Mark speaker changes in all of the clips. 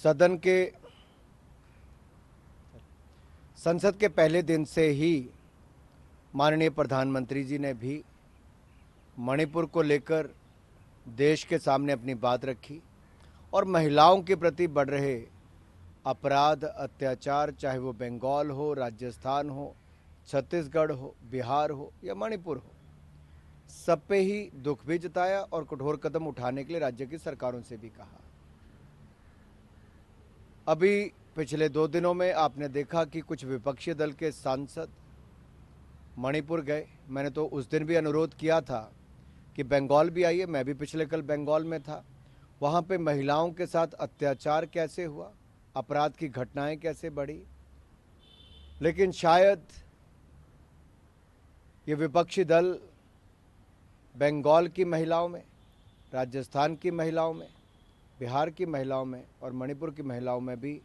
Speaker 1: सदन के संसद के पहले दिन से ही माननीय प्रधानमंत्री जी ने भी मणिपुर को लेकर देश के सामने अपनी बात रखी और महिलाओं के प्रति बढ़ रहे अपराध, अत्याचार, चाहे वो बंगाल हो, राजस्थान हो, छत्तीसगढ़ हो, बिहार हो या मणिपुर हो, सब पे ही दुख भी जताया और कठोर कदम उठाने के लिए राज्य की सरकारों से भी कहा। अभी पिछले 2 दिनों में आपने देखा कि कुछ विपक्षी दल के सांसद मणिपुर गए। मैंने तो उस दिन भी अनुरोध किया था कि बंगाल भी आइए। मैं भी पिछले कल बंगाल में था। वहाँ पे महिलाओं के साथ अत्याचार कैसे हुआ, अपराध की घटनाएं कैसे बढ़ी, लेकिन शायद ये विपक्षी दल बंगाल की महिलाओं में, राजस्थान की महिलाओं में, बिहार की महिलाओं में और मणिपुर की महिलाओं में भी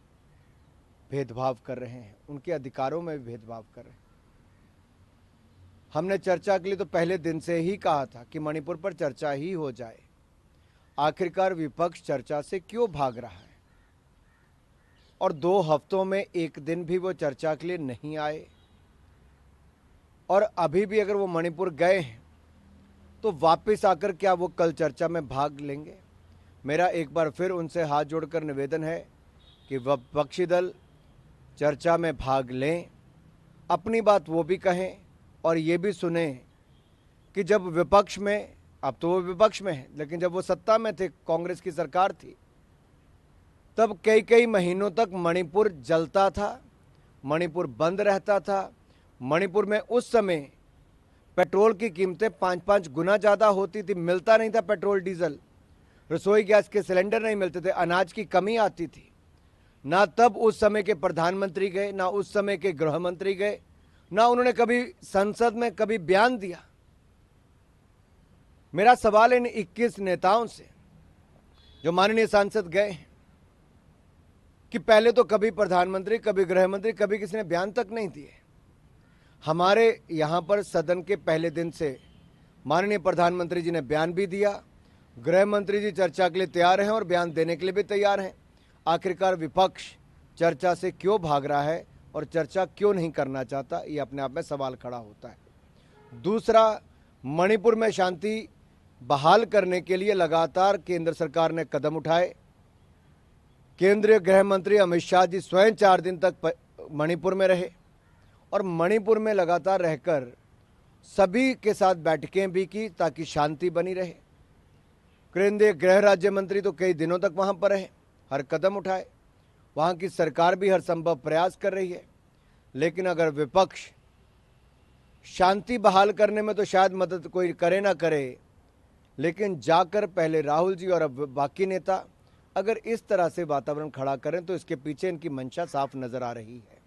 Speaker 1: भेदभाव कर रहे हैं, उनके अधिकारों में भी भेदभाव कर रहे हैं। हमने चर्चा के लिए तो पहले दिन से ही कहा था कि मणिपुर पर चर्चा ही हो जाए। आखिरकार विपक्ष चर्चा से क्यों भाग रहा है? और 2 हफ्तों में एक दिन भी वो चर्चा के लिए नहीं आए और अभी भी अगर वो मणिपुर गए हैं तो वापस आकर क्या वो कल चर्चा में भाग लेंगे? मेरा एक बार फिर उनसे हाथ जोड़कर निवेदन है कि विपक्षी दल चर्चा में भाग लें, अपनी बात वो भी कहें और ये भी सुने कि जब विपक्ष में, अब तो वो विपक्ष में है, लेकिन जब वो सत्ता में थे, कांग्रेस की सरकार थी, तब कई महीनों तक मणिपुर जलता था, मणिपुर बंद रहता था। मणिपुर में उस समय पेट्रोल की कीमतें 5-5 गुना ज़्यादा होती थी, मिलता नहीं था पेट्रोल डीजल, रसोई गैस के सिलेंडर नहीं मिलते थे, अनाज की कमी आती थी। ना तब उस समय के प्रधानमंत्री गए, ना उस समय के गृह मंत्री गए, ना उन्होंने कभी संसद में कभी बयान दिया। मेरा सवाल इन 21 नेताओं से जो माननीय सांसद गए हैं कि पहले तो कभी प्रधानमंत्री, कभी गृह मंत्री, कभी किसी ने बयान तक नहीं दिए। हमारे यहाँ पर सदन के पहले दिन से माननीय प्रधानमंत्री जी ने बयान भी दिया, गृह मंत्री जी चर्चा के लिए तैयार हैं और बयान देने के लिए भी तैयार हैं। आखिरकार विपक्ष चर्चा से क्यों भाग रहा है और चर्चा क्यों नहीं करना चाहता, ये अपने आप में सवाल खड़ा होता है। दूसरा, मणिपुर में शांति बहाल करने के लिए लगातार केंद्र सरकार ने कदम उठाए। केंद्रीय गृह मंत्री अमित शाह जी स्वयं 4 दिन तक मणिपुर में रहे और मणिपुर में लगातार रहकर सभी के साथ बैठकें भी की ताकि शांति बनी रहे। केंद्रीय गृह राज्य मंत्री तो कई दिनों तक वहां पर रहे, हर कदम उठाए। वहां की सरकार भी हर संभव प्रयास कर रही है, लेकिन अगर विपक्ष शांति बहाल करने में तो शायद मदद कोई करे ना करे, लेकिन जाकर पहले राहुल जी और अब बाकी नेता अगर इस तरह से वातावरण खड़ा करें तो इसके पीछे इनकी मंशा साफ नजर आ रही है।